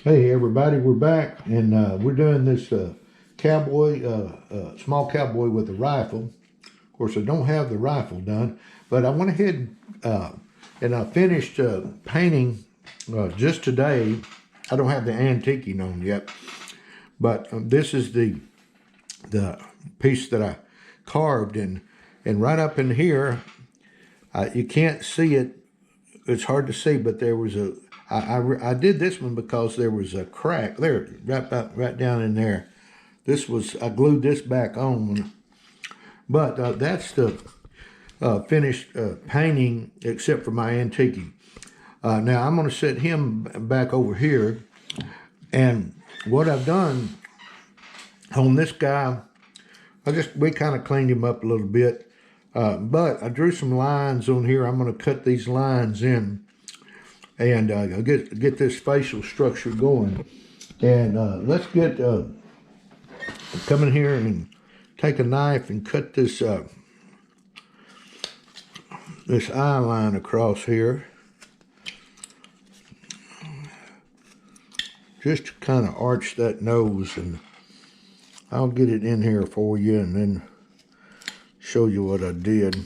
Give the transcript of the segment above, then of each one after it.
Hey everybody, we're back and we're doing this cowboy, small cowboy with a rifle. Of course, I don't have the rifle done, but I went ahead and I finished painting just today. I don't have the antiquing on yet, but this is the piece that I carved, and right up in here, you can't see it. It's hard to see, but there was a. I did this one because there was a crack there, right down in there. This was, I glued this back on, but that's the finished painting, except for my antiquing. Now I'm going to set him back over here, and what I've done on this guy, we kind of cleaned him up a little bit, but I drew some lines on here. I'm going to cut these lines in and get this facial structure going. And let's get come in here and take a knife and cut this this eye line across here, just to kind of arch that nose. And I'll get it in here for you and then show you what I did.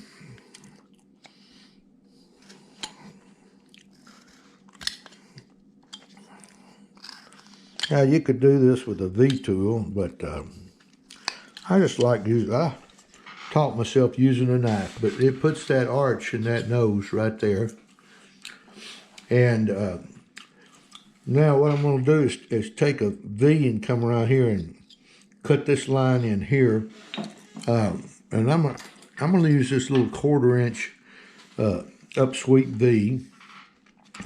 Now you could do this with a V-tool, but I just like I taught myself using a knife, but it puts that arch in that nose right there. And now what I'm going to do is take a V and come around here and cut this line in here. And I'm going to use this little 1/4 inch upsweep V.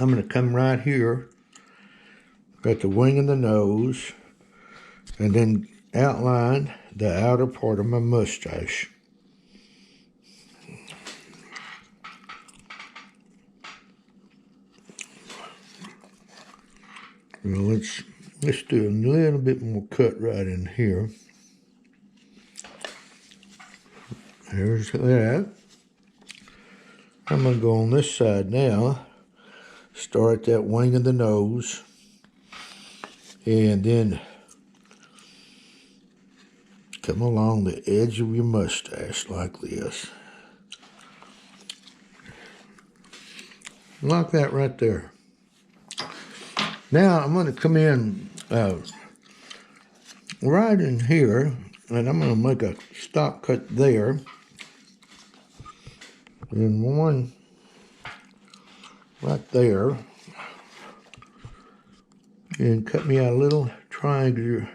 I'm going to come right here at the wing of the nose and then outline the outer part of my mustache. Well, let's do a little bit more cut right in here. There's that. I'm going to go on this side now. Start at that wing of the nose. And then come along the edge of your mustache like this. Like that right there. Now I'm going to come in right in here, and I'm going to make a stop cut there. And one right there. And cut me a little triangular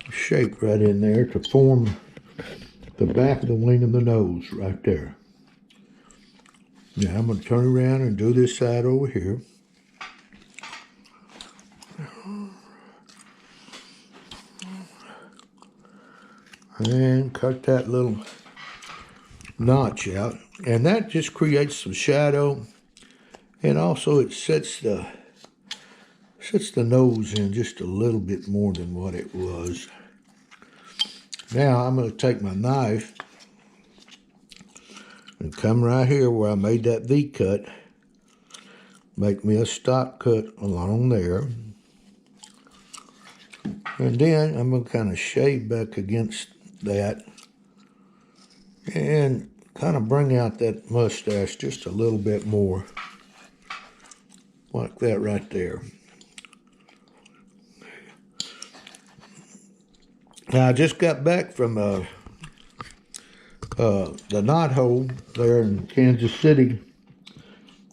shape right in there to form the back of the wing of the nose right there. Now I'm going to turn around and do this side over here. And cut that little notch out. And that just creates some shadow. And also it sets the nose in just a little bit more than what it was. Now I'm going to take my knife and come right here where I made that V cut. Make me a stop cut along there. And then I'm going to kind of shave back against that and kind of bring out that mustache just a little bit more. Like that right there. Now, I just got back from the knot hole there in Kansas City.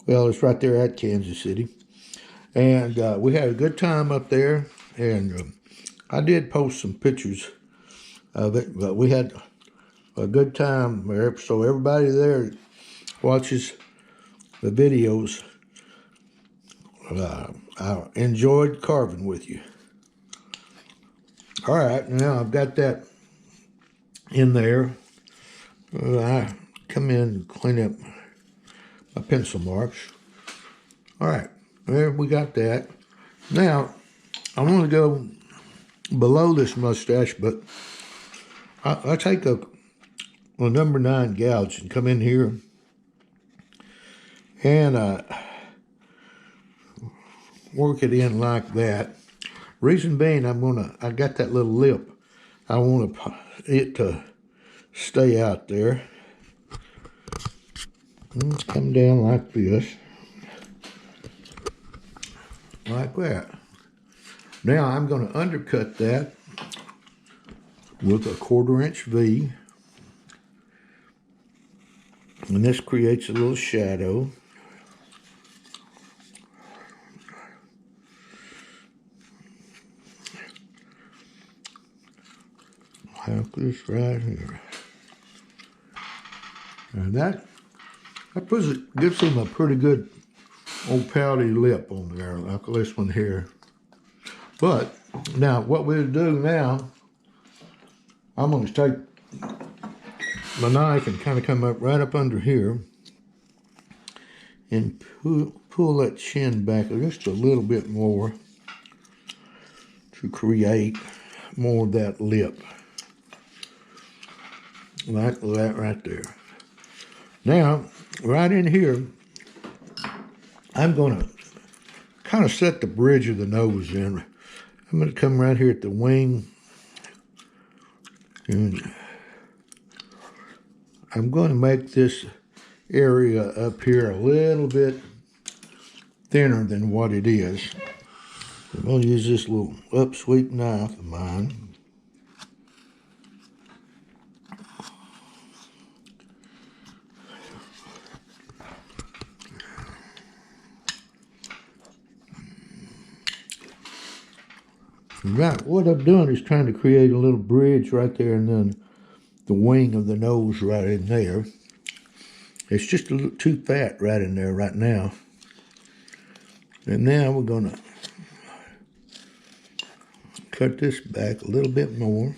Well, it's right there at Kansas City. And we had a good time up there. And I did post some pictures of it, but we had a good time there. So everybody there watches the videos. I enjoyed carving with you. All right, now I've got that in there. I come in and clean up my pencil marks. All right, there we got that. Now, I want to go below this mustache, but I take a number 9 gouge and come in here and work it in like that. Reason being, I got that little lip. I want it to stay out there. And come down like this. Like that. Now I'm going to undercut that with a 1/4" V. And this creates a little shadow. Like this right here. And that gives him a pretty good old pouty lip on there, like this one here. But now what we'll do now, I'm going to take my knife and kind of come up right up under here and pull that chin back just a little bit more to create more of that lip. Like that right there. Now, right in here, I'm going to kind of set the bridge of the nose in. I'm going to come right here at the wing. And I'm going to make this area up here a little bit thinner than what it is. I'm going to use this little upsweep knife of mine. Right, what I'm doing is trying to create a little bridge right there and then the wing of the nose right in there. It's just a little too fat right in there right now. And now we're going to cut this back a little bit more.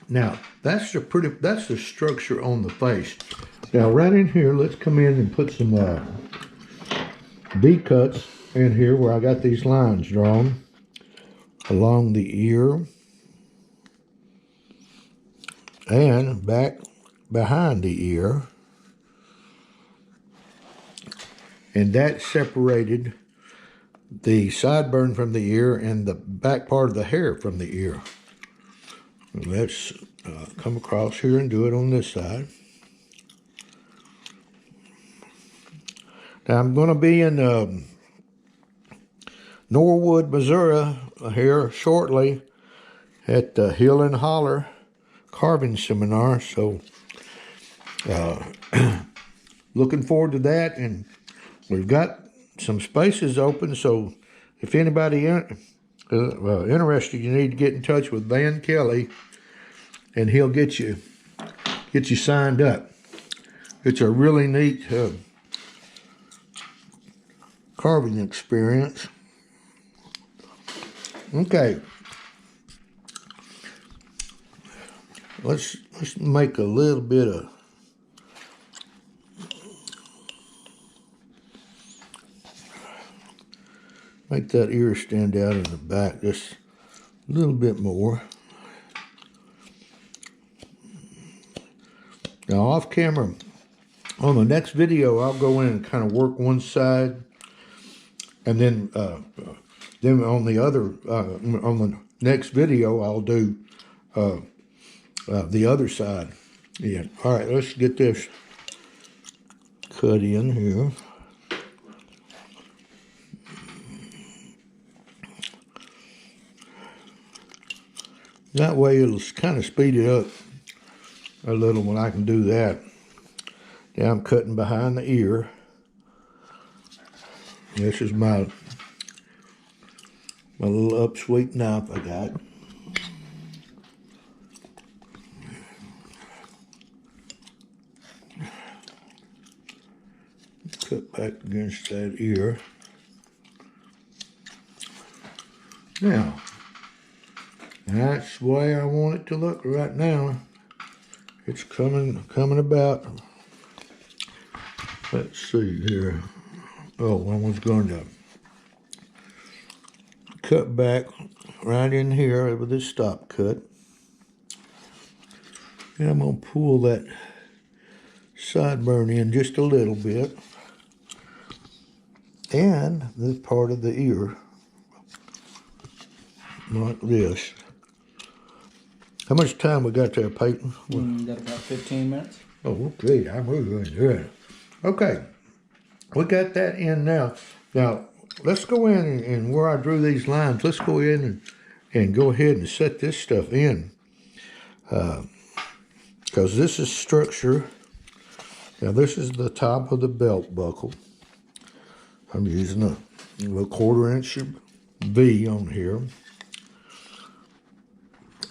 Now, that's the structure on the face. Now, right in here, let's come in and put some V-cuts in here where I got these lines drawn along the ear and back behind the ear, and that separated the sideburn from the ear and the back part of the hair from the ear. Let's come across here and do it on this side. Now I'm going to be in Norwood, Missouri here shortly at the Hill and Holler carving seminar. So looking forward to that, and we've got some spaces open. So if anybody interested, you need to get in touch with Van Kelly, and he'll get you signed up. It's a really neat carving experience. Okay, let's make a little bit of make that ear stand out in the back just a little bit more. Now off camera, on the next video, I'll go in and kind of work one side, and then on the other, on the next video, I'll do the other side. Yeah. All right, let's get this cut in here. That way it'll kind of speed it up a little when I can do that. Now I'm cutting behind the ear. This is my little upsweep knife I got. Cut back against that ear. Now, that's the way I want it to look right now. It's coming about. Let's see here. Oh, I was going to cut back right in here with this stop cut. And I'm going to pull that sideburn in just a little bit. And this part of the ear, like this. How much time we got there, Peyton? Got about 15 minutes. Oh, okay, I'm really good. Okay, we got that in now. Now, let's go in and where I drew these lines, let's go in and go ahead and set this stuff in. Because this is structure. Now, this is the top of the belt buckle. I'm using a little 1/4 inch V on here.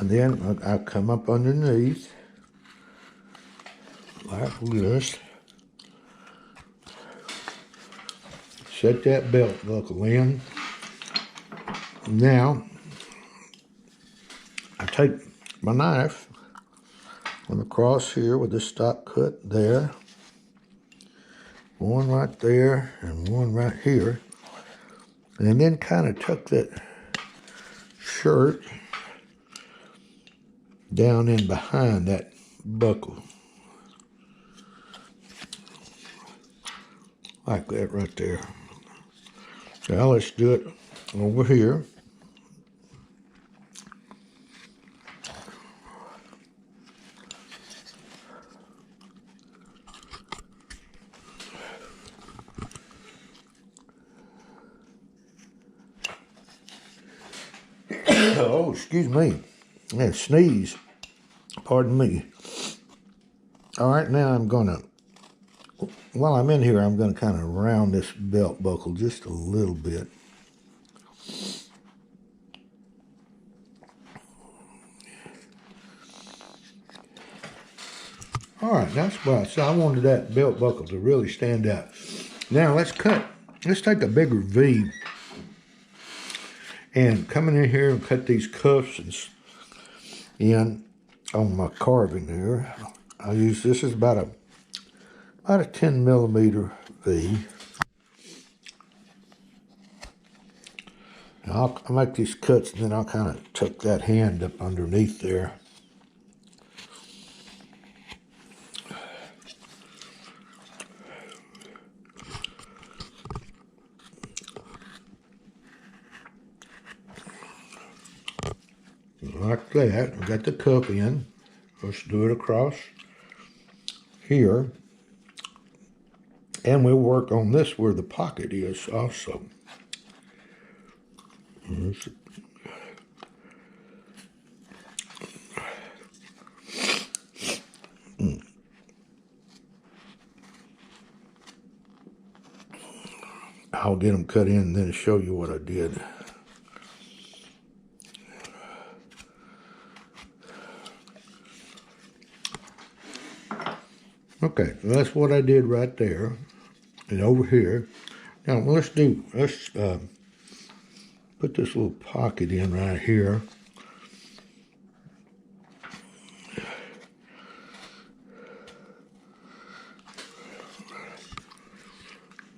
And then I come up underneath like this. Set that belt buckle in. Now, I take my knife and across here with the stop cut there. One right there and one right here. And then kind of tuck that shirt down in behind that buckle. Like that right there. Now let's do it over here. Oh, excuse me. Yeah, sneeze. Pardon me. All right, now I'm gonna, while I'm in here, I'm gonna kind of round this belt buckle just a little bit. All right, that's what I wanted that belt buckle to really stand out. Now let's take a bigger V and come in here and cut these cuffs in on my carving there. I use this is about a 10 millimeter V. I'll make these cuts and then I'll kind of tuck that hand up underneath there. Like that. We got the cuff in. Let's do it across here. And we'll work on this where the pocket is also. I'll get them cut in and then show you what I did. Okay, so that's what I did right there. And over here. Now let's put this little pocket in right here.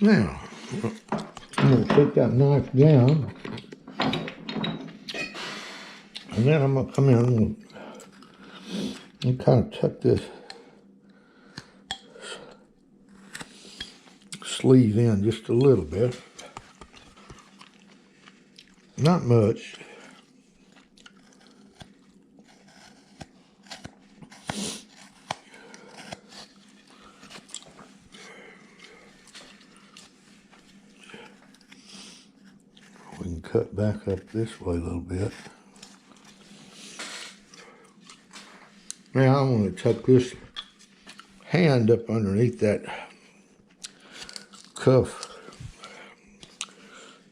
Now, I'm going to take that knife down. And then I'm going to come in and kind of tuck this sleeve in just a little bit. Not much. We can cut back up this way a little bit. Now I'm going to tuck this hand up underneath that cuff.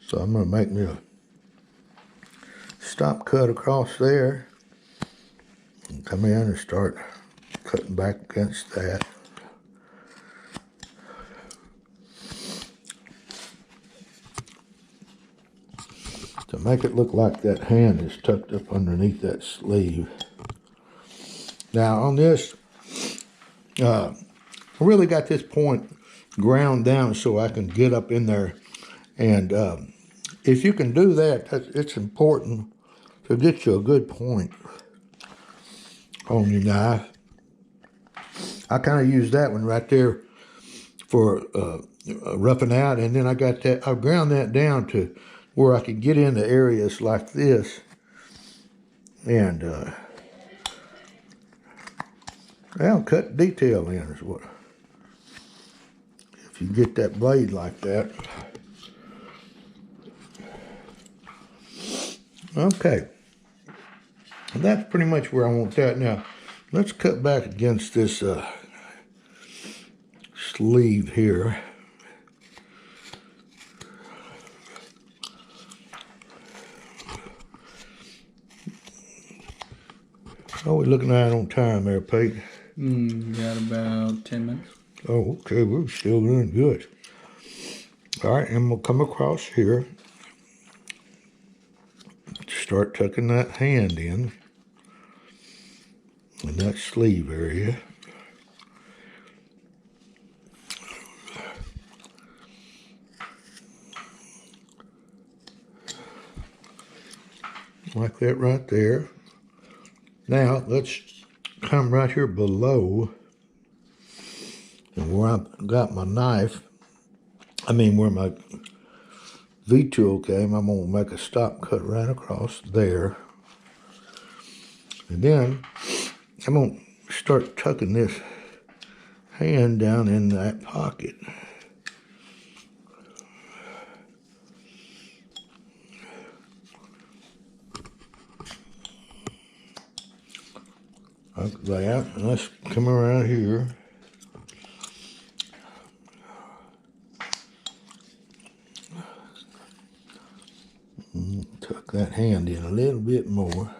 So I'm going to make me a stop cut across there and come in and start cutting back against that. To make it look like that hand is tucked up underneath that sleeve. Now on this, I really got this point ground down so I can get up in there. And if you can do that, it's important to get you a good point on your knife. I kind of use that one right there for roughing out, and then I got that, I ground that down to where I could get into areas like this, and well, cut detail in is what. If you get that blade like that. Okay, and that's pretty much where I want that. Now, let's cut back against this sleeve here. How are we looking at it on time there, Pete? Got about 10 minutes. Oh, okay, we're still doing good. All right, and we'll come across here. Start tucking that hand in that sleeve area. Like that right there. Now, let's come right here below, and where I've got my knife, where my V-tool came, I'm going to make a stop cut right across there. And then I'm going to start tucking this hand down in that pocket. Like that. And let's come around here. Tuck that hand in a little bit more.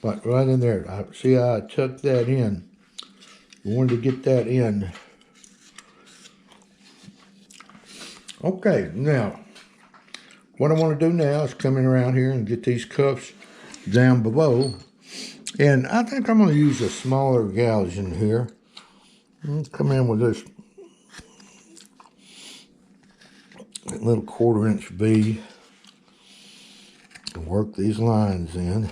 Like right in there. See how I tucked that in? I wanted to get that in. Okay, now, what I want to do now is come in around here and get these cuffs down below. And I think I'm going to use a smaller gouge in here. Let's come in with this little 1/4 inch V and work these lines in.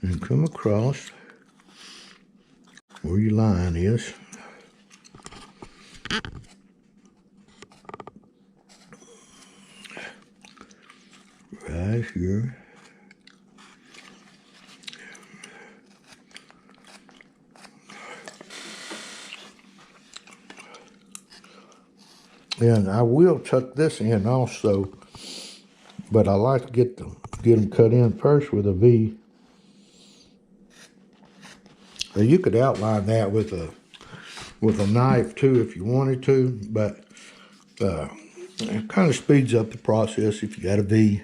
And come across where your line is. Right here. And I will tuck this in also, but I like to get them cut in first with a V. Now you could outline that with a knife too if you wanted to, but it kind of speeds up the process if you got a V.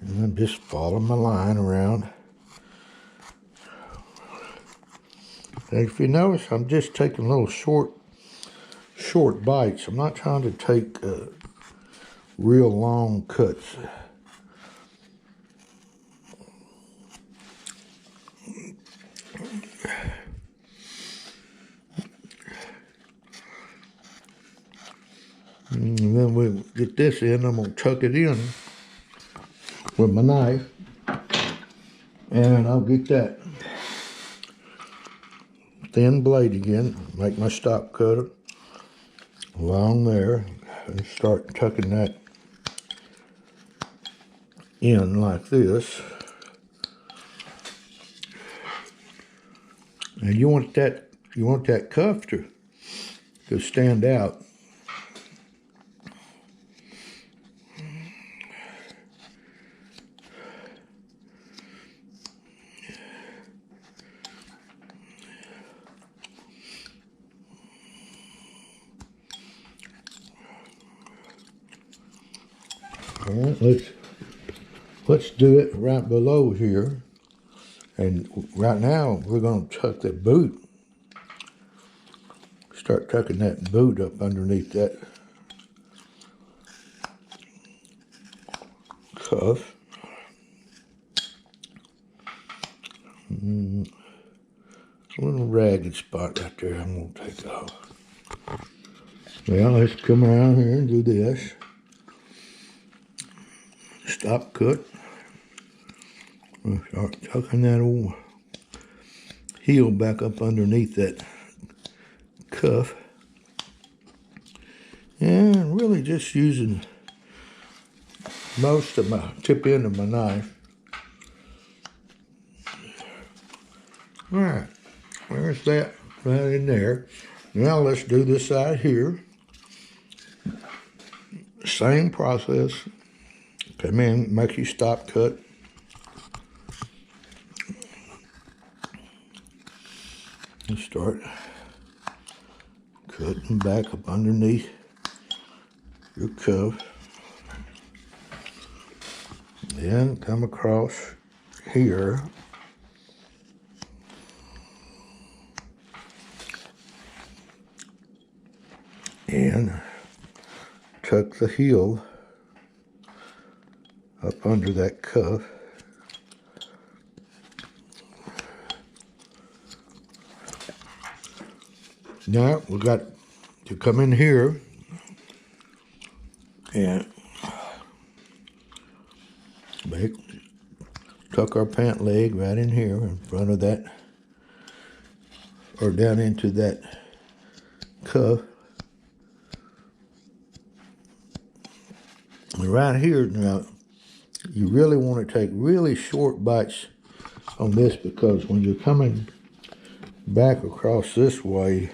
And I'm just following my line around. And if you notice, I'm just taking little short bites. I'm not trying to take real long cuts. And then we'll get this in. I'm going to tuck it in with my knife. And I'll get that thin blade again. Make my stop cutter along there. And start tucking that in like this. And you want that cuff to stand out. All right, let's do it right below here. And right now, we're going to tuck that boot. Start tucking that boot up underneath that cuff. A little ragged spot right there I'm gonna take off. Well, let's come around here and do this. Stop cut. We'll start tucking that old heel back up underneath that cuff. And really just using most of my tip end of my knife. All right, there's that right in there. Now let's do this side here. Same process. Come in, make your stop cut. And start cutting back up underneath your cuff. Then come across here. And tuck the heel up under that cuff. Now we got to come in here and tuck our pant leg right in here in front of that, or down into that cuff. And right here, now, you really want to take really short bites on this, because when you're coming back across this way,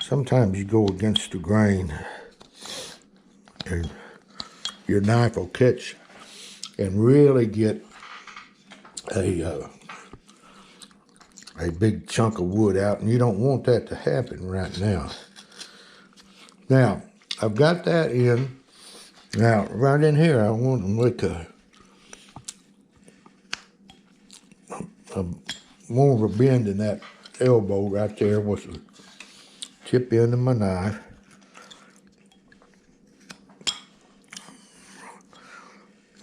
sometimes you go against the grain and your knife will catch and really get a big chunk of wood out, and you don't want that to happen right now. Now, I've got that in. Now, right in here, I want to make a more of a bend in that elbow right there with the tip end of my knife.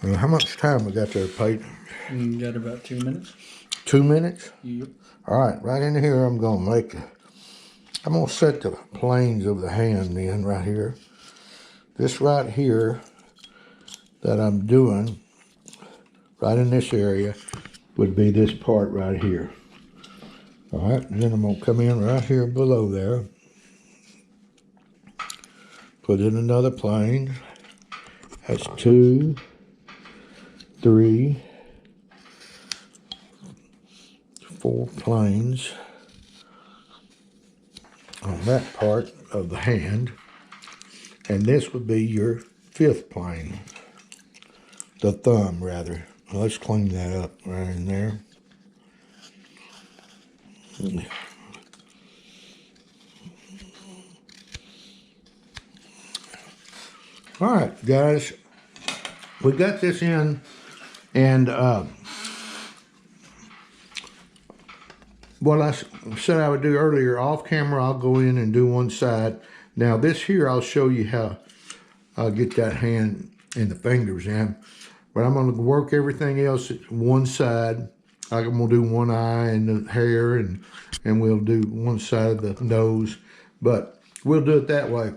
Now, how much time we got there, Peyton? You got about 2 minutes. 2 minutes? Yep. All right in here, I'm going to set the planes of the hand in right here. This right here that I'm doing, right in this area, would be this part right here. All right, and then I'm going to come in right here below there. Put in another plane. That's 2, 3, 4 planes on that part of the hand. And this would be your 5th plane. The thumb, rather. Let's clean that up right in there. All right, guys. We got this in, and what I said I would do earlier, off camera, I'll go in and do one side. Now this here, I'll show you how I'll get that hand and the fingers in. But I'm going to work everything else at one side. I'm going to do one eye and the hair, and we'll do one side of the nose. But we'll do it that way.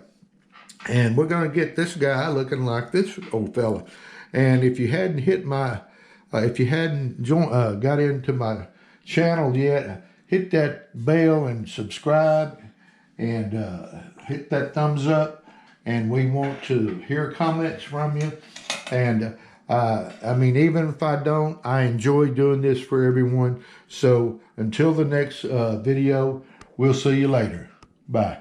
And we're going to get this guy looking like this old fella. And if you hadn't hit my, if you hadn't got into my channel yet, hit that bell and subscribe, and hit that thumbs up. And we want to hear comments from you. And I mean, even if I don't, I enjoy doing this for everyone. So until the next video, we'll see you later. Bye.